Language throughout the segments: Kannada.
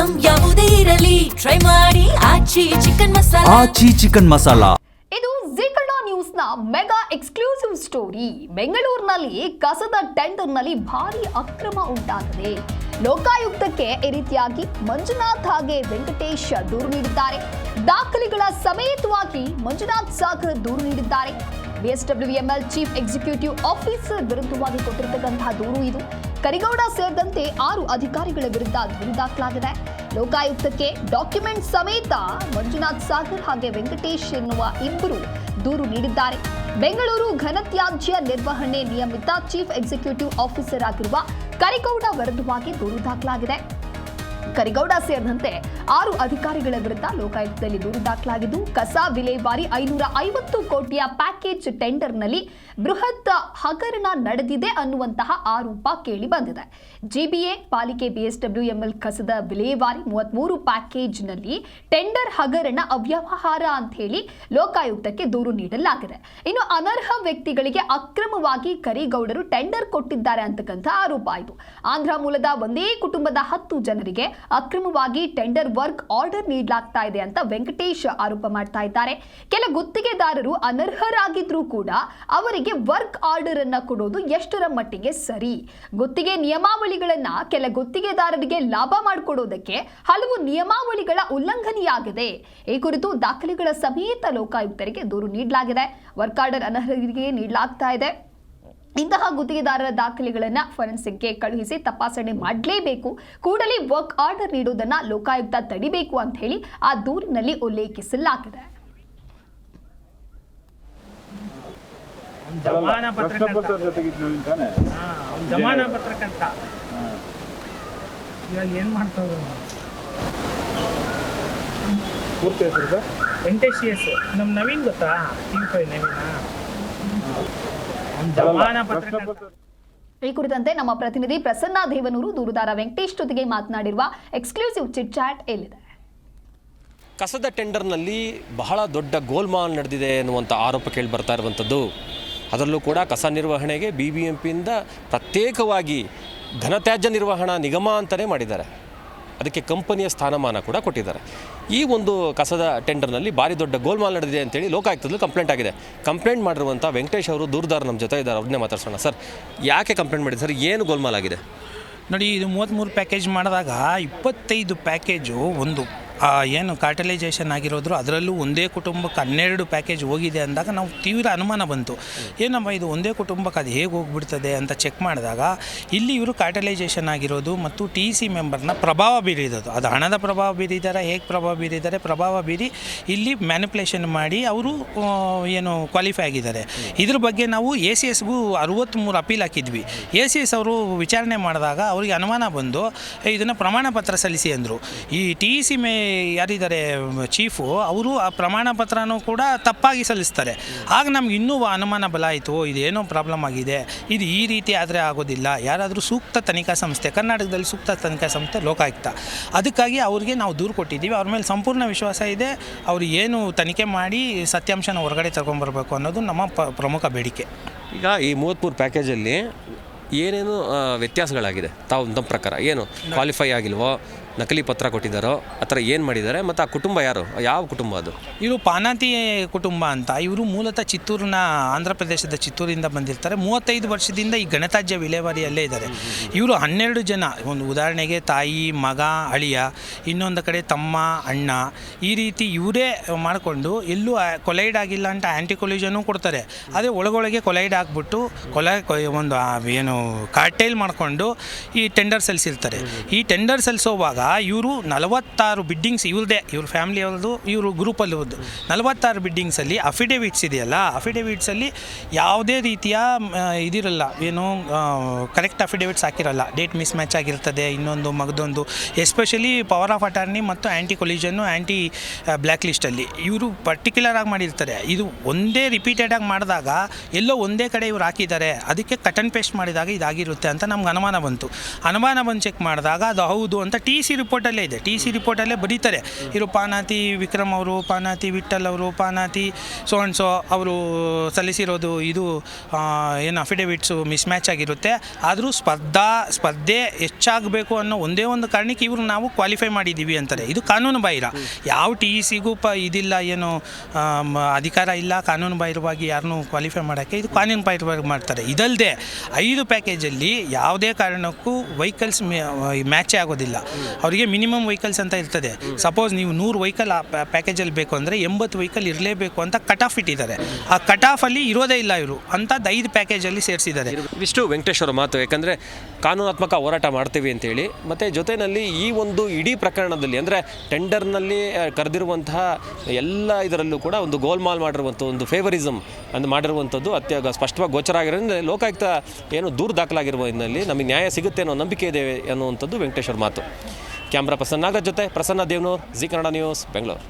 ಐಟಂ ಯಾವುದೇ ಇರಲಿ ಟ್ರೈ ಮಾಡಿ ಆಚಿ ಚಿಕನ್ ಮಸಾಲಾ. ಇದು ಜೀ ಕನ್ನಡ ನ್ಯೂಸ್ನ ಮೆಗಾ ಎಕ್ಸ್ಕ್ಲೂಸಿವ್ ಸ್ಟೋರಿ. ಬೆಂಗಳೂರಿನಲ್ಲಿ ಕಸದ ಟೆಂಡರ್ನಲ್ಲಿ ಭಾರಿ ಅಕ್ರಮ ಉಂಟಾಗಿದೆ. ಲೋಕಾಯುಕ್ತಕ್ಕೆ ಈ ರೀತಿಯಾಗಿ ಮಂಜುನಾಥ್ ಹಾಗೆ ವೆಂಕಟೇಶ್ ದೂರು ನೀಡಿದ್ದಾರೆ. ದಾಖಲೆಗಳ ಸಮೇತವಾಗಿ ಮಂಜುನಾಥ್ ಸಾಗರ್ ದೂರು ನೀಡಿದ್ದಾರೆ. BSWML ಚೀಫ್ ಎಕ್ಸಿಕ್ಯೂಟಿವ್ ಆಫೀಸರ್ ವಿರುದ್ಧವಾಗಿ ಕೊಟ್ಟಿರತಕ್ಕಂತಹ ದೂರು ಇದು. ಕರಿಗೌಡ ಸೇರಿದಂತೆ 6 ಅಧಿಕಾರಿಗಳ ವಿರುದ್ಧ ದೂರು ದಾಖಲಾಗಿದೆ. ಲೋಕಾಯುಕ್ತಕ್ಕೆ ಡಾಕ್ಯುಮೆಂಟ್ ಸಮೇತ ಮಂಜುನಾಥ್ ಸಾಗರ್ ಹಾಗೆ ವೆಂಕಟೇಶ್ ಎನ್ನುವ ಇಬ್ಬರು ದೂರು ನೀಡಿದ್ದಾರೆ. ಬೆಂಗಳೂರು ಘನತ್ಯಾಜ್ಯ ನಿರ್ವಹಣೆ ನಿಯಮಿತ ಚೀಫ್ ಎಕ್ಸಿಕ್ಯೂಟಿವ್ ಆಫೀಸರ್ ಆಗಿರುವ ಕರಿಗೌಡ ವಿರುದ್ಧವಾಗಿ ದೂರು ದಾಖಲಾಗಿದೆ. ಕರಿಗೌಡ ಸೇರಿದಂತೆ 6 ಅಧಿಕಾರಿಗಳ ವಿರುದ್ಧ ಲೋಕಾಯುಕ್ತದಲ್ಲಿ ದೂರು ದಾಖಲಾಗಿದ್ದು, ಕಸ ವಿಲೇವಾರಿ 550 ಕೋಟಿಯ ಪ್ಯಾಕೇಜ್ ಟೆಂಡರ್ನಲ್ಲಿ ಬೃಹತ್ ಹಗರಣ ನಡೆದಿದೆ ಅನ್ನುವಂತಹ ಆರೋಪ ಕೇಳಿ ಬಂದಿದೆ. GBA ಪಾಲಿಕೆ BSWML ಕಸದ ವಿಲೇವಾರಿ 33 ಪ್ಯಾಕೇಜ್ನಲ್ಲಿ ಟೆಂಡರ್ ಹಗರಣ ಅವ್ಯವಹಾರ ಅಂತ ಹೇಳಿ ಲೋಕಾಯುಕ್ತಕ್ಕೆ ದೂರು ನೀಡಲಾಗಿದೆ. ಇನ್ನು ಅನರ್ಹ ವ್ಯಕ್ತಿಗಳಿಗೆ ಅಕ್ರಮವಾಗಿ ಕರಿಗೌಡರು ಟೆಂಡರ್ ಕೊಟ್ಟಿದ್ದಾರೆ ಅಂತಕ್ಕಂಥ ಆರೋಪ ಆಯಿತು. ಆಂಧ್ರ ಮೂಲದ ಒಂದೇ ಕುಟುಂಬದ 10 ಜನರಿಗೆ ಅಕ್ರಮವಾಗಿ ಟೆಂಡರ್ ವರ್ಕ್ ಆರ್ಡರ್ ನೀಡಲಾಗ್ತಾ ಇದೆ ಅಂತ ವೆಂಕಟೇಶ್ ಆರೋಪ ಮಾಡ್ತಾ ಇದ್ದಾರೆ. ಕೆಲ ಗುತ್ತಿಗೆದಾರರು ಅನರ್ಹರಾಗಿದ್ರೂ ಕೂಡ ಅವರಿಗೆ ವರ್ಕ್ ಆರ್ಡರ್ ಅನ್ನ ಕೊಡೋದು ಎಷ್ಟರ ಮಟ್ಟಿಗೆ ಸರಿ? ಗುತ್ತಿಗೆ ನಿಯಮಾವಳಿಗಳನ್ನ ಕೆಲ ಗುತ್ತಿಗೆದಾರರಿಗೆ ಲಾಭ ಮಾಡಿಕೊಡೋದಕ್ಕೆ ಹಲವು ನಿಯಮಾವಳಿಗಳ ಉಲ್ಲಂಘನೆಯಾಗಿದೆ. ಈ ಕುರಿತು ದಾಖಲೆಗಳ ಸಮೇತ ಲೋಕಾಯುಕ್ತರಿಗೆ ದೂರು ನೀಡಲಾಗಿದೆ. ವರ್ಕ್ ಆರ್ಡರ್ ಅನರ್ಹರಿಗೆ ನೀಡಲಾಗ್ತಾ ಇದೆ. ಇಂತಹ ಗುತ್ತಿಗೆದಾರರ ದಾಖಲೆಗಳನ್ನು ಫೋರೆನ್ಸಿಕ್ಗೆ ಕಳುಹಿಸಿ ತಪಾಸಣೆ ಮಾಡಲೇಬೇಕು. ಕೂಡಲೇ ವರ್ಕ್ ಆರ್ಡರ್ ನೀಡುವುದನ್ನು ಲೋಕಾಯುಕ್ತ ತಡಿಬೇಕು ಅಂತ ಹೇಳಿ ಆ ದೂರಿನಲ್ಲಿ ಉಲ್ಲೇಖಿಸಲಾಗಿದೆ. ವೆಂಕಟೇಶ್ ನಮ್ಮ ನವೀನ್ ಗೊತ್ತಾ? ಈ ಕುರಿತಂತೆ ನಮ್ಮ ಪ್ರತಿನಿಧಿ ಪ್ರಸನ್ನ ದೇವನೂರು ದೂರುದಾರ ವೆಂಕಟೇಶ್ ಜೊತೆಗೆ ಮಾತನಾಡಿರುವ ಎಕ್ಸ್ಕ್ಲೂಸಿವ್ ಚಿಟ್ ಚಾಟ್ ಎಲ್ಲಿದೆ. ಕಸದ ಟೆಂಡರ್ನಲ್ಲಿ ಬಹಳ ದೊಡ್ಡ ಗೋಲ್ಮಾಲ್ ನಡೆದಿದೆ ಎನ್ನುವಂಥ ಆರೋಪ ಕೇಳಿ ಬರ್ತಾ ಇರುವಂಥದ್ದು. ಅದರಲ್ಲೂ ಕೂಡ ಕಸ ನಿರ್ವಹಣೆಗೆ BBMPಯಿಂದ ಪ್ರತ್ಯೇಕವಾಗಿ ಘನತ್ಯಾಜ್ಯ ನಿರ್ವಹಣಾ ನಿಗಮ ಅಂತಲೇ ಮಾಡಿದ್ದಾರೆ. ಅದಕ್ಕೆ ಕಂಪನಿಯ ಸ್ಥಾನಮಾನ ಕೂಡ ಕೊಟ್ಟಿದ್ದಾರೆ. ಈ ಒಂದು ಕಸದ ಟೆಂಡರ್ನಲ್ಲಿ ಭಾರಿ ದೊಡ್ಡ ಗೋಲ್ಮಾಲ್ ನಡೆದಿದೆ ಅಂತೇಳಿ ಲೋಕಾಯುಕ್ತದಲ್ಲಿ ಕಂಪ್ಲೇಂಟ್ ಆಗಿದೆ. ಕಂಪ್ಲೇಂಟ್ ಮಾಡಿರುವಂಥ ವೆಂಕಟೇಶ್ ಅವರು ದೂರದಾರ ನಮ್ಮ ಜೊತೆ ಇದ್ದಾರೆ. ಅವ್ರನ್ನೇ ಮಾತಾಡ್ಸೋಣ. ಸರ್, ಯಾಕೆ ಕಂಪ್ಲೇಂಟ್ ಮಾಡಿದೆ ಸರ್? ಏನು ಗೋಲ್ಮಾಲ್ ಆಗಿದೆ? ನೋಡಿ, ಇದು 33 ಪ್ಯಾಕೇಜ್ ಮಾಡಿದಾಗ 25 ಪ್ಯಾಕೇಜು ಒಂದು ಏನು ಕಾರ್ಟಲೈಸೇಷನ್ ಆಗಿರೋದ್ರು ಅದರಲ್ಲೂ ಒಂದೇ ಕುಟುಂಬಕ್ಕೆ 12 ಪ್ಯಾಕೇಜ್ ಹೋಗಿದೆ ಅಂದಾಗ ನಾವು ತೀವ್ರ ಅನುಮಾನ ಬಂತು. ಏನಮ್ಮ ಇದು ಒಂದೇ ಕುಟುಂಬಕ್ಕೆ ಅದು ಹೇಗೆ ಹೋಗ್ಬಿಡ್ತದೆ ಅಂತ ಚೆಕ್ ಮಾಡಿದಾಗ ಇಲ್ಲಿ ಇವರು ಕಾರ್ಟಲೈಸೇಷನ್ ಆಗಿರೋದು ಮತ್ತು TC ಮೆಂಬರ್ನ ಪ್ರಭಾವ ಬೀರಿರೋದು. ಅದು ಹಣದ ಪ್ರಭಾವ ಬೀರಿದ್ದಾರೆ. ಹೇಗೆ ಪ್ರಭಾವ ಬೀರಿದ್ದಾರೆ? ಪ್ರಭಾವ ಬೀರಿ ಇಲ್ಲಿ ಮ್ಯಾನಿಪುಲೇಷನ್ ಮಾಡಿ ಅವರು ಏನು ಕ್ವಾಲಿಫೈ ಆಗಿದ್ದಾರೆ. ಇದ್ರ ಬಗ್ಗೆ ನಾವು ACSಗೂ 63 ಅಪೀಲ್ ಹಾಕಿದ್ವಿ. ACS ಅವರು ವಿಚಾರಣೆ ಮಾಡಿದಾಗ ಅವರಿಗೆ ಅನುಮಾನ ಬಂದು ಇದನ್ನು ಪ್ರಮಾಣ ಪತ್ರ ಸಲ್ಲಿಸಿ ಅಂದರು. ಈ TC ಯಾರಿದ್ದಾರೆ ಚೀಫು, ಅವರು ಆ ಪ್ರಮಾಣ ಪತ್ರನೂ ಕೂಡ ತಪ್ಪಾಗಿ ಸಲ್ಲಿಸ್ತಾರೆ. ಆಗ ನಮ್ಗೆ ಇನ್ನೂ ಅನುಮಾನ ಬಲ ಆಯಿತು, ಇದೇನೋ ಪ್ರಾಬ್ಲಮ್ ಆಗಿದೆ, ಇದು ಈ ರೀತಿ ಆದರೆ ಆಗೋದಿಲ್ಲ. ಯಾರಾದರೂ ಸೂಕ್ತ ತನಿಖಾ ಸಂಸ್ಥೆ, ಕರ್ನಾಟಕದಲ್ಲಿ ಸೂಕ್ತ ತನಿಖಾ ಸಂಸ್ಥೆ ಲೋಕಾಯುಕ್ತ, ಅದಕ್ಕಾಗಿ ಅವ್ರಿಗೆ ನಾವು ದೂರು ಕೊಟ್ಟಿದ್ದೀವಿ. ಅವ್ರ ಮೇಲೆ ಸಂಪೂರ್ಣ ವಿಶ್ವಾಸ ಇದೆ. ಅವರು ಏನು ತನಿಖೆ ಮಾಡಿ ಸತ್ಯಾಂಶನ ಹೊರಗಡೆ ತಗೊಂಡ್ಬರ್ಬೇಕು ಅನ್ನೋದು ನಮ್ಮ ಪ್ರಮುಖ ಬೇಡಿಕೆ. ಈಗ ಈ 33 ಪ್ಯಾಕೇಜಲ್ಲಿ ಏನೇನು ವ್ಯತ್ಯಾಸಗಳಾಗಿದೆ ನಮ್ಮ ಪ್ರಕಾರ? ಏನು ಕ್ವಾಲಿಫೈ ಆಗಿಲ್ವೋ, ನಕಲಿ ಪತ್ರ ಕೊಟ್ಟಿದ್ದಾರೋ, ಆ ಥರ ಏನು ಮಾಡಿದ್ದಾರೆ? ಮತ್ತು ಆ ಕುಟುಂಬ ಯಾರು? ಯಾವ ಕುಟುಂಬ ಅದು? ಇವರು ಪಾನಾತಿ ಕುಟುಂಬ ಅಂತ. ಇವರು ಮೂಲತಃ ಚಿತ್ತೂರಿನ, ಆಂಧ್ರ ಪ್ರದೇಶದ ಚಿತ್ತೂರಿಂದ ಬಂದಿರ್ತಾರೆ. 35 ವರ್ಷದಿಂದ ಈ ಘನತ್ಯಾಜ್ಯ ವಿಲೇವಾರಿಯಲ್ಲೇ ಇದ್ದಾರೆ. ಇವರು 12 ಜನ, ಒಂದು ಉದಾಹರಣೆಗೆ ತಾಯಿ, ಮಗ, ಅಳಿಯ, ಇನ್ನೊಂದು ಕಡೆ ತಮ್ಮ, ಅಣ್ಣ, ಈ ರೀತಿ ಇವರೇ ಮಾಡಿಕೊಂಡು ಎಲ್ಲೂ ಕೊಲೈಡ್ ಆಗಿಲ್ಲ ಅಂತ ಆ್ಯಂಟಿ ಕೊಲ್ಯೂಷನು ಕೊಡ್ತಾರೆ. ಆದರೆ ಒಳಗೊಳಗೆ ಕೊಲೈಡ್ ಆಗಿಬಿಟ್ಟು ಒಂದು ಏನು ಕಾರ್ಟೈಲ್ ಮಾಡಿಕೊಂಡು ಈ ಟೆಂಡರ್ ಸಲ್ಲಿಸಿರ್ತಾರೆ. ಈ ಟೆಂಡರ್ ಸಲ್ಲಿಸೋವಾಗ ಇವರು 46 ಬಿಡ್ಡಿಂಗ್ಸ್ ಇವ್ರದೇ, ಇವ್ರ ಫ್ಯಾಮಿಲಿ ಅವ್ರದ್ದು, ಇವರು ಗ್ರೂಪಲ್ಲಿ 46 ಬಿಡ್ಡಿಂಗ್ಸಲ್ಲಿ ಅಫಿಡೇವಿಟ್ಸ್ ಇದೆಯಲ್ಲ, ಅಫಿಡೇವಿಟ್ಸಲ್ಲಿ ಯಾವುದೇ ರೀತಿಯ ಇದಿರಲ್ಲ, ಏನು ಕರೆಕ್ಟ್ ಅಫಿಡೇವಿಟ್ಸ್ ಹಾಕಿರಲ್ಲ. ಡೇಟ್ ಮಿಸ್ ಮ್ಯಾಚ್ ಆಗಿರ್ತದೆ, ಇನ್ನೊಂದು ಮಗದೊಂದು. ಎಸ್ಪೆಷಲಿ ಪವರ್ ಆಫ್ ಅಟಾರ್ನಿ ಮತ್ತು ಆ್ಯಂಟಿ ಕೊಲ್ಯೂಷನ್ನು, ಆ್ಯಂಟಿ ಬ್ಲ್ಯಾಕ್ ಲಿಸ್ಟಲ್ಲಿ ಇವರು ಪರ್ಟಿಕ್ಯುಲರ್ ಆಗಿ ಮಾಡಿರ್ತಾರೆ. ಇದು ಒಂದೇ ರಿಪೀಟೆಡಾಗಿ ಮಾಡಿದಾಗ ಎಲ್ಲೋ ಒಂದೇ ಕಡೆ ಇವ್ರು ಹಾಕಿದ್ದಾರೆ. ಅದಕ್ಕೆ ಕಟ್ ಆ್ಯಂಡ್ ಪೇಸ್ಟ್ ಮಾಡಿದಾಗ ಮಾಡಿದಾಗ ಇದಾಗಿರುತ್ತೆ ಅಂತ ನಮ್ಗೆ ಅನುಮಾನ ಬಂತು. ಅನುಮಾನ ಬಂದು ಚೆಕ್ ಮಾಡಿದಾಗ ಅದು ಹೌದು ಅಂತ ಟಿ ಸಿ ರಿಪೋರ್ಟಲ್ಲೇ ಇದೆ. ಟಿ ಸಿ ರಿಪೋರ್ಟಲ್ಲೇ ಬರೀತಾರೆ, ಇವರು ಪಾನಾತಿ ವಿಕ್ರಮ್ ಅವರು, ಪಾನಾತಿ ವಿಠಲ್ ಅವರು, ಪಾನಾತಿ ಸೊ ಆ್ಯಂಡ್ ಸೊ ಅವರು ಸಲ್ಲಿಸಿರೋದು ಇದು ಏನು ಅಫಿಡೇವಿಟ್ಸು ಮಿಸ್ ಮ್ಯಾಚ್ ಆಗಿರುತ್ತೆ. ಆದರೂ ಸ್ಪರ್ಧೆ ಹೆಚ್ಚಾಗಬೇಕು ಅನ್ನೋ ಒಂದೇ ಒಂದು ಕಾರಣಕ್ಕೆ ಇವರು ನಾವು ಕ್ವಾಲಿಫೈ ಮಾಡಿದ್ದೀವಿ ಅಂತಾರೆ. ಇದು ಕಾನೂನು ಬಾಹಿರ. ಯಾವ ಟಿ ಸಿಗೂ ಇದಿಲ್ಲ, ಏನು ಅಧಿಕಾರ ಇಲ್ಲ ಕಾನೂನು ಬಾಹಿರವಾಗಿ ಯಾರನ್ನೂ ಕ್ವಾಲಿಫೈ ಮಾಡೋಕ್ಕೆ. ಇದು ಕಾನೂನು ಬಾಹಿರವಾಗಿ ಮಾಡ್ತಾರೆ. ಇದಲ್ಲದೆ 5 ಪ್ಯಾಕೇಜಲ್ಲಿ ಯಾವುದೇ ಕಾರಣಕ್ಕೂ ವೆಹಿಕಲ್ಸ್ ಮ್ಯಾಚೇ ಆಗೋದಿಲ್ಲ. ಅವರಿಗೆ ಮಿನಿಮಮ್ ವೆಹಿಕಲ್ಸ್ ಅಂತ ಇರ್ತದೆ. ಸಪೋಸ್ ನೀವು 100 ವೆಹಿಕಲ್ ಆ ಪ್ಯಾಕೇಜಲ್ಲಿ ಬೇಕು ಅಂದರೆ 80 ವೆಹಿಕಲ್ ಇರಲೇಬೇಕು ಅಂತ ಕಟ್ ಆಫ್ ಇಟ್ಟಿದ್ದಾರೆ. ಆ ಕಟ್ ಆಫಲ್ಲಿ ಇರೋದೇ ಇಲ್ಲ ಇವರು ಅಂಥದ್ದು 5 ಪ್ಯಾಕೇಜಲ್ಲಿ ಸೇರಿಸಿದ್ದಾರೆ. ಇಷ್ಟು ವೆಂಕಟೇಶ್ವರ ಮಾತು. ಯಾಕಂದರೆ ಕಾನೂನಾತ್ಮಕ ಹೋರಾಟ ಮಾಡ್ತೀವಿ ಅಂತೇಳಿ, ಮತ್ತು ಜೊತೆಯಲ್ಲಿ ಈ ಒಂದು ಇಡೀ ಪ್ರಕರಣದಲ್ಲಿ ಅಂದರೆ ಟೆಂಡರ್ನಲ್ಲಿ ಕರೆದಿರುವಂತಹ ಎಲ್ಲ ಇದರಲ್ಲೂ ಕೂಡ ಒಂದು ಗೋಲ್ಮಾಲ್ ಮಾಡಿರುವಂಥ ಒಂದು ಫೇವರಿಸಮ್ ಅಂತ ಮಾಡಿರುವಂಥದ್ದು ಸ್ಪಷ್ಟವಾಗಿ ಗೋಚರ ಆಗಿರೋದ್ರಿಂದ ಲೋಕಾಯುಕ್ತ ಏನು ದೂರು ದಾಖಲಾಗಿರುವ ಹಿನ್ನೆಲೆಯಲ್ಲಿ ನಮಗೆ ನ್ಯಾಯ ಸಿಗುತ್ತೆ ಅನ್ನೋ ನಂಬಿಕೆ ಇದೆ ಅನ್ನುವಂಥದ್ದು ವೆಂಕಟೇಶ್ವರ ಮಾತು. ಕ್ಯಾಮ್ರಾ ಪರ್ಸನ್ ನಾಗರಾಜ್ ಜೊತೆ ಪ್ರಸನ್ನ ದೇವನೂರ್, ಜಿ ಕನ್ನಡ ನ್ಯೂಸ್, ಬೆಂಗಳೂರು.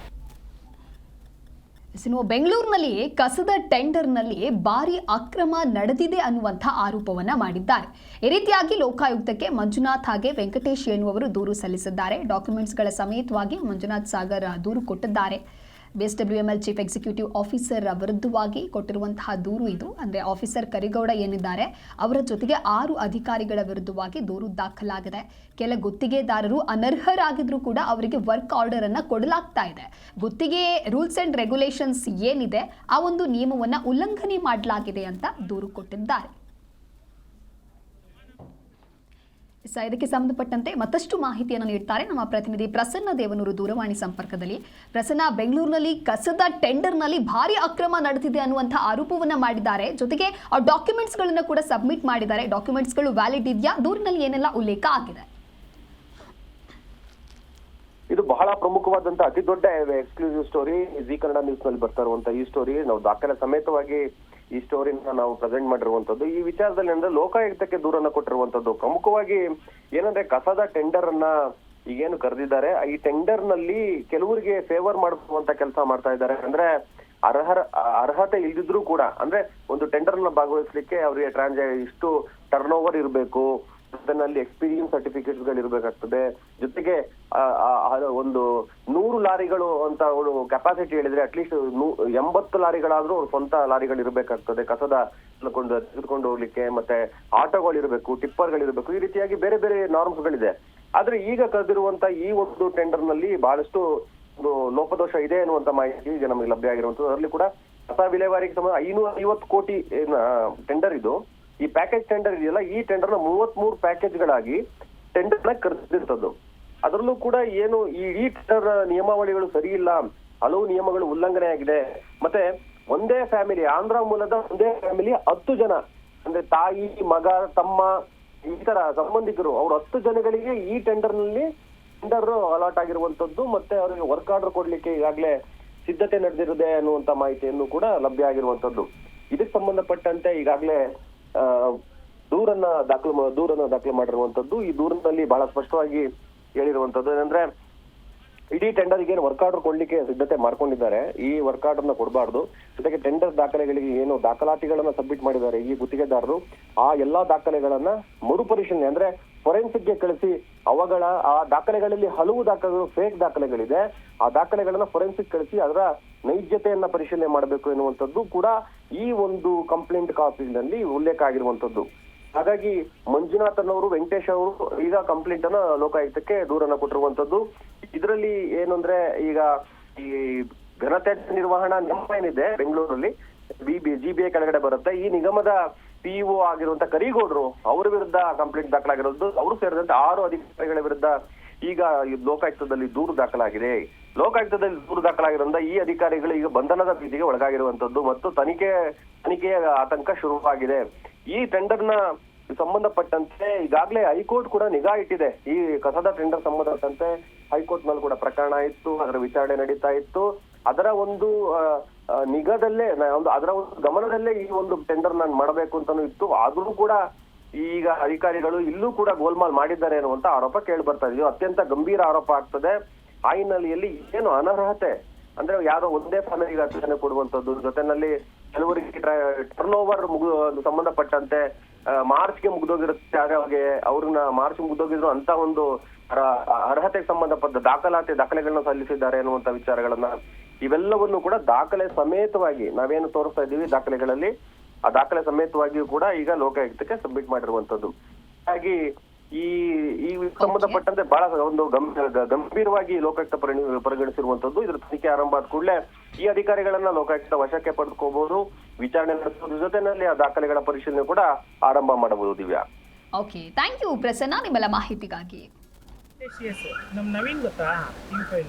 ಬೆಂಗಳೂರಿನಲ್ಲಿ ಕಸದ ಟೆಂಡರ್ನಲ್ಲಿ ಭಾರಿ ಅಕ್ರಮ ನಡೆದಿದೆ ಅನ್ನುವಂಥ ಆರೋಪವನ್ನ ಮಾಡಿದ್ದಾರೆ. ಈ ರೀತಿಯಾಗಿ ಲೋಕಾಯುಕ್ತಕ್ಕೆ ಮಂಜುನಾಥ್ ಹಾಗೆ ವೆಂಕಟೇಶ್ ಎನ್ನುವರು ದೂರು ಸಲ್ಲಿಸಿದ್ದಾರೆ. ಡಾಕ್ಯುಮೆಂಟ್ಸ್ಗಳ ಸಮೇತವಾಗಿ ಮಂಜುನಾಥ್ ಸಾಗರ್ ದೂರು ಕೊಟ್ಟಿದ್ದಾರೆ. BSWML ಚೀಫ್ ಎಕ್ಸಿಕ್ಯೂಟಿವ್ ಆಫೀಸರ್ ವಿರುದ್ಧವಾಗಿ ಕೊಟ್ಟಿರುವಂತಹ ದೂರು ಇದು. ಅಂದರೆ ಆಫೀಸರ್ ಕರಿಗೌಡ ಏನಿದ್ದಾರೆ ಅವರ ಜೊತೆಗೆ 6 ಅಧಿಕಾರಿಗಳ ವಿರುದ್ಧವಾಗಿ ದೂರು ದಾಖಲಾಗಿದೆ. ಕೆಲ ಗುತ್ತಿಗೆದಾರರು ಅನರ್ಹರಾಗಿದ್ರೂ ಕೂಡ ಅವರಿಗೆ ವರ್ಕ್ ಆರ್ಡರ್ ಅನ್ನು ಕೊಡಲಾಗ್ತಾ ಇದೆ. ಗುತ್ತಿಗೆ ರೂಲ್ಸ್ ಅಂಡ್ ರೆಗ್ಯುಲೇಷನ್ಸ್ ಏನಿದೆ ಆ ಒಂದು ನಿಯಮವನ್ನು ಉಲ್ಲಂಘನೆ ಮಾಡಲಾಗಿದೆ ಅಂತ ದೂರು ಕೊಟ್ಟಿದ್ದಾರೆ. ಇದಕ್ಕೆ ಸಂಬಂಧಪಟ್ಟಂತೆ ಮತ್ತಷ್ಟು ಮಾಹಿತಿಯನ್ನು ನೀಡ್ತಾರೆ ನಮ್ಮ ಪ್ರತಿನಿಧಿ ಪ್ರಸನ್ನ ದೇವನೂರು ದೂರವಾಣಿ ಸಂಪರ್ಕದಲ್ಲಿ. ಪ್ರಸನ್ನ, ಬೆಂಗಳೂರಿನಲ್ಲಿ ಕಸದ ಟೆಂಡರ್ನಲ್ಲಿ ಭಾರಿ ಅಕ್ರಮ ನಡೆದಿದೆ ಅನ್ನುವಂಥ ಆರೋಪವನ್ನ ಮಾಡಿದ್ದಾರೆ. ಜೊತೆಗೆ ಆ ಡಾಕ್ಯುಮೆಂಟ್ಸ್ಗಳನ್ನು ಕೂಡ ಸಬ್ಮಿಟ್ ಮಾಡಿದ್ದಾರೆ. ಡಾಕ್ಯುಮೆಂಟ್ಸ್ಗಳು ವ್ಯಾಲಿಡ್ ಇದೆಯಾ? ದೂರಿನಲ್ಲಿ ಏನೆಲ್ಲ ಉಲ್ಲೇಖ ಆಗಿದೆ? ಇದು ಬಹಳ ಪ್ರಮುಖವಾದಂತ ಅತಿ ದೊಡ್ಡ exclusive story. G Kannada news ನಲ್ಲಿ ಬರ್ತಾ ಇರುವಂತ ಈ ಸ್ಟೋರಿ ನಾವು ದಾಖಲೆ ಸಮೇತವಾಗಿ ಈ ಸ್ಟೋರಿನ ನಾವು ಪ್ರೆಸೆಂಟ್ ಮಾಡಿರುವಂತದ್ದು. ಈ ವಿಚಾರದಲ್ಲಿ ಅಂದ್ರೆ ಲೋಕಾಯುಕ್ತಕ್ಕೆ ದೂರನ್ನ ಕೊಟ್ಟಿರುವಂತದ್ದು. ಪ್ರಮುಖವಾಗಿ ಏನಂದ್ರೆ ಕಸದ ಟೆಂಡರ್ ಅನ್ನ ಈಗೇನು ಕರೆದಿದ್ದಾರೆ, ಈ ಟೆಂಡರ್ ನಲ್ಲಿ ಕೆಲವರಿಗೆ ಫೇವರ್ ಮಾಡುವಂತ ಕೆಲಸ ಮಾಡ್ತಾ ಇದ್ದಾರೆ. ಅಂದ್ರೆ ಅರ್ಹತೆ ಇಲ್ದಿದ್ರು ಕೂಡ ಅಂದ್ರೆ ಒಂದು ಟೆಂಡರ್ ನ ಭಾಗವಹಿಸ್ಲಿಕ್ಕೆ ಅವರಿಗೆ ಇಷ್ಟು ಟರ್ನ್ ಓವರ್ ಇರಬೇಕು, ಅದನ್ನಲ್ಲಿ ಎಕ್ಸ್ಪೀರಿಯನ್ಸ್ ಸರ್ಟಿಫಿಕೇಟ್ಸ್ ಗಳು ಇರಬೇಕಾಗ್ತದೆ. ಜೊತೆಗೆ ಒಂದು 100 ಲಾರಿಗಳು ಅಂತ ಅವಳು ಕೆಪಾಸಿಟಿ ಹೇಳಿದ್ರೆ ಅಟ್ಲೀಸ್ಟ್ 80 ಲಾರಿಗಳಾದ್ರೂ ಸ್ವಂತ ಲಾರಿಗಳು ಇರಬೇಕಾಗ್ತದೆ ಕಸದ ತೆಗೆದುಕೊಂಡು ಹೋಗ್ಲಿಕ್ಕೆ. ಮತ್ತೆ ಆಟೋಗಳು ಇರಬೇಕು, ಟಿಪ್ಪರ್ಗಳು ಇರಬೇಕು. ಈ ರೀತಿಯಾಗಿ ಬೇರೆ ಬೇರೆ ನಾರ್ಮ್ಸ್ ಗಳಿದೆ. ಆದ್ರೆ ಈಗ ಕರೆದಿರುವಂತ ಈ ಒಂದು ಟೆಂಡರ್ ನಲ್ಲಿ ಬಹಳಷ್ಟು ಲೋಪದೋಷ ಇದೆ ಅನ್ನುವಂತ ಮಾಹಿತಿ ಈಗ ನಮಗೆ ಲಭ್ಯ ಆಗಿರುವಂತದ್ದು. ಅದರಲ್ಲಿ ಕೂಡ ಕಸ ವಿಲೇವಾರಿಗೆ ಸಂಬಂಧ 550 ಕೋಟಿ ಟೆಂಡರ್ ಇದು. ಈ ಪ್ಯಾಕೇಜ್ ಟೆಂಡರ್ ಇದೆಯಲ್ಲ, ಈ ಟೆಂಡರ್ ನ 33 ಪ್ಯಾಕೇಜ್ಗಳಾಗಿ ಟೆಂಡರ್ ನ ಕರೆದಿರ್ತದ್ದು. ಅದರಲ್ಲೂ ಕೂಡ ಏನು ಈ ಟೆಂಡರ್ ನಿಯಮಾವಳಿಗಳು ಸರಿ ಇಲ್ಲ, ಹಲವು ನಿಯಮಗಳು ಉಲ್ಲಂಘನೆ ಆಗಿದೆ. ಮತ್ತೆ ಒಂದೇ ಫ್ಯಾಮಿಲಿ, ಆಂಧ್ರ ಮೂಲದ ಒಂದೇ ಫ್ಯಾಮಿಲಿ 10 ಜನ ಅಂದ್ರೆ ತಾಯಿ, ಮಗ, ತಮ್ಮ ಈ ತರ ಸಂಬಂಧಿಕರು ಅವ್ರು 10 ಜನಗಳಿಗೆ ಈ ಟೆಂಡರ್ ಅಲಾಟ್ ಆಗಿರುವಂತದ್ದು. ಮತ್ತೆ ಅವರಿಗೆ ವರ್ಕ್ ಆರ್ಡರ್ ಕೊಡ್ಲಿಕ್ಕೆ ಈಗಾಗಲೇ ಸಿದ್ಧತೆ ನಡೆದಿರುತ್ತದೆ ಅನ್ನುವಂತ ಮಾಹಿತಿಯನ್ನು ಕೂಡ ಲಭ್ಯ ಆಗಿರುವಂತದ್ದು. ಇದಕ್ಕೆ ಸಂಬಂಧಪಟ್ಟಂತೆ ಈಗಾಗಲೇ ದೂರನ್ನ ದಾಖಲು ಮಾಡಿರುವಂತದ್ದು. ಈ ದೂರಿನಲ್ಲಿ ಬಹಳ ಸ್ಪಷ್ಟವಾಗಿ ಹೇಳಿರುವಂತದ್ದು ಏನಂದ್ರೆ ಇಡೀ ಟೆಂಡರ್ಗೆ ವರ್ಕ್ ಆರ್ಡರ್ ಕೊಡ್ಲಿಕ್ಕೆ ಸಿದ್ಧತೆ ಮಾಡ್ಕೊಂಡಿದ್ದಾರೆ. ಈ ವರ್ಕ್ ಆರ್ಡರ್ ನ ಕೊಡಬಾರ್ದು. ಜೊತೆಗೆ ಟೆಂಡರ್ ದಾಖಲೆಗಳಿಗೆ ಏನು ದಾಖಲಾತಿಗಳನ್ನ ಸಬ್ಮಿಟ್ ಮಾಡಿದ್ದಾರೆ ಈ ಗುತ್ತಿಗೆದಾರರು, ಆ ಎಲ್ಲಾ ದಾಖಲೆಗಳನ್ನ ಮರುಪರಿಶೀಲನೆ ಅಂದ್ರೆ ಫೊರೆನ್ಸಿಕ್ ಗೆ ಕಳಿಸಿ ಆ ದಾಖಲೆಗಳಲ್ಲಿ ಹಲವು ದಾಖಲೆಗಳು ಫೇಕ್ ದಾಖಲೆಗಳಿದೆ. ಆ ದಾಖಲೆಗಳನ್ನ ಫೊರೆನ್ಸಿಕ್ ಕಳಿಸಿ ಅದರ ನೈಜತೆಯನ್ನ ಪರಿಶೀಲನೆ ಮಾಡಬೇಕು ಎನ್ನುವಂಥದ್ದು ಕೂಡ ಈ ಒಂದು ಕಂಪ್ಲೇಂಟ್ ಕಾಪಿನಲ್ಲಿ ಉಲ್ಲೇಖ ಆಗಿರುವಂತದ್ದು. ಹಾಗಾಗಿ ಮಂಜುನಾಥನ್ ಅವರು, ವೆಂಕಟೇಶ್ ಅವರು ಈಗ ಕಂಪ್ಲೇಂಟ್ ಅನ್ನ ಲೋಕಾಯುಕ್ತಕ್ಕೆ ದೂರನ್ನ ಕೊಟ್ಟಿರುವಂತದ್ದು. ಇದರಲ್ಲಿ ಏನಂದ್ರೆ ಈಗ ಈ ಘನತ್ಯಾಜ್ಯ ನಿರ್ವಹಣಾ ನಿಗಮ ಏನಿದೆ ಬೆಂಗಳೂರಲ್ಲಿ GBA ಕೆಳಗಡೆ ಬರುತ್ತೆ. ಈ ನಿಗಮದ PO ಆಗಿರುವಂತ ಕರಿಗೌಡರು ಅವರ ವಿರುದ್ಧ ಕಂಪ್ಲೇಂಟ್ ದಾಖಲಾಗಿರೋದು. ಅವರು ಸೇರಿದಂತೆ 6 ಅಧಿಕಾರಿಗಳ ವಿರುದ್ಧ ಈಗ ಲೋಕಾಯುಕ್ತದಲ್ಲಿ ದೂರು ದಾಖಲಾಗಿದೆ. ಲೋಕಾಯುಕ್ತದಲ್ಲಿ ದೂರು ದಾಖಲಾಗಿರೋದ್ರಿಂದ ಈ ಅಧಿಕಾರಿಗಳು ಈಗ ಬಂಧನದ ಭೀತಿಗೆ ಒಳಗಾಗಿರುವಂತದ್ದು ಮತ್ತು ತನಿಖೆಯ ಆತಂಕ ಶುರುವಾಗಿದೆ. ಈ ಟೆಂಡರ್ನ ಸಂಬಂಧಪಟ್ಟಂತೆ ಈಗಾಗಲೇ ಹೈಕೋರ್ಟ್ ಕೂಡ ನಿಗಾ ಇಟ್ಟಿದೆ. ಈ ಕಸದ ಟೆಂಡರ್ ಸಂಬಂಧಪಟ್ಟಂತೆ ಹೈಕೋರ್ಟ್ ನಲ್ಲಿ ಕೂಡ ಪ್ರಕರಣ ಇತ್ತು, ಅದರ ವಿಚಾರಣೆ ನಡೀತಾ ಇತ್ತು. ಅದರ ಒಂದು ನಿಗಾದಲ್ಲೇ ಅದರ ಒಂದು ಗಮನದಲ್ಲೇ ಈ ಒಂದು ಟೆಂಡರ್ ನಾನು ಮಾಡಬೇಕು ಅಂತಾನು ಇತ್ತು. ಆದ್ರೂ ಕೂಡ ಈಗ ಅಧಿಕಾರಿಗಳು ಇಲ್ಲೂ ಕೂಡ ಗೋಲ್ಮಾಲ್ ಮಾಡಿದ್ದಾರೆ ಅನ್ನುವಂತ ಆರೋಪ ಕೇಳಿ ಬರ್ತಾ ಇದೆ. ಅತ್ಯಂತ ಗಂಭೀರ ಆರೋಪ ಆಗ್ತದೆ. ಆ ಹಿನ್ನೆಲೆಯಲ್ಲಿ ಏನು ಅನರ್ಹತೆ ಅಂದ್ರೆ ಯಾರೋ ಒಂದೇ ಫ್ಯಾಮಿಲಿಗೆ 10 ಜನ ಕೊಡುವಂತದ್ದು, ಜೊತೆನಲ್ಲಿ ಕೆಲವರಿಗೆ ಟರ್ನ್ ಓವರ್ ಸಂಬಂಧಪಟ್ಟಂತೆ ಮಾರ್ಚ್ಗೆ ಮುಗ್ದೋಗಿರುತ್ತೆ. ಹಾಗಾಗಿ ಅವ್ರನ್ನ ಮಾರ್ಚ್ ಮುಗ್ದೋಗಿದ್ರು ಅಂತ ಒಂದು ಅರ್ಹತೆಗೆ ಸಂಬಂಧಪಟ್ಟ ದಾಖಲೆಗಳನ್ನ ಸಲ್ಲಿಸಿದ್ದಾರೆ ಅನ್ನುವಂತ ವಿಚಾರಗಳನ್ನ ಇವೆಲ್ಲವನ್ನು ಕೂಡ ದಾಖಲೆ ಸಮೇತವಾಗಿ ನಾವೇನು ತೋರಿಸ್ತಾ ಇದ್ದೀವಿ ದಾಖಲೆಗಳಲ್ಲಿ ಆ ದಾಖಲೆ ಸಮೇತವಾಗಿಯೂ ಕೂಡ ಈಗ ಲೋಕಾಯುಕ್ತಕ್ಕೆ ಸಬ್ಮಿಟ್ ಮಾಡಿರುವಂತದ್ದು. ಹಾಗಾಗಿ ಈ ಸಂಬಂಧಪಟ್ಟಂತೆ ಬಹಳ ಒಂದು ಗಂಭೀರವಾಗಿ ಲೋಕಾಯುಕ್ತ ಪರಿಗಣಿಸಿರುವಂತದ್ದು. ಇದ್ರ ತನಿಖೆ ಆರಂಭ ಆದ ಕೂಡಲೇ ಈ ಅಧಿಕಾರಿಗಳನ್ನ ಲೋಕಾಯುಕ್ತ ವಶಕ್ಕೆ ಪಡೆದುಕೋಬಹುದು, ವಿಚಾರಣೆ ನಡೆಸೋದ್ರ ಜೊತೆನಲ್ಲಿ ಆ ದಾಖಲೆಗಳ ಪರಿಶೀಲನೆ ಕೂಡ ಆರಂಭ ಮಾಡಬಹುದು. Divya, okay, thank you Prasanna ನಿಮ್ಮೆಲ್ಲ ಮಾಹಿತಿಗಾಗಿ. ನಮ್ಮ ನವೀನ್ ಗೊತ್ತಾ? ನವೀನ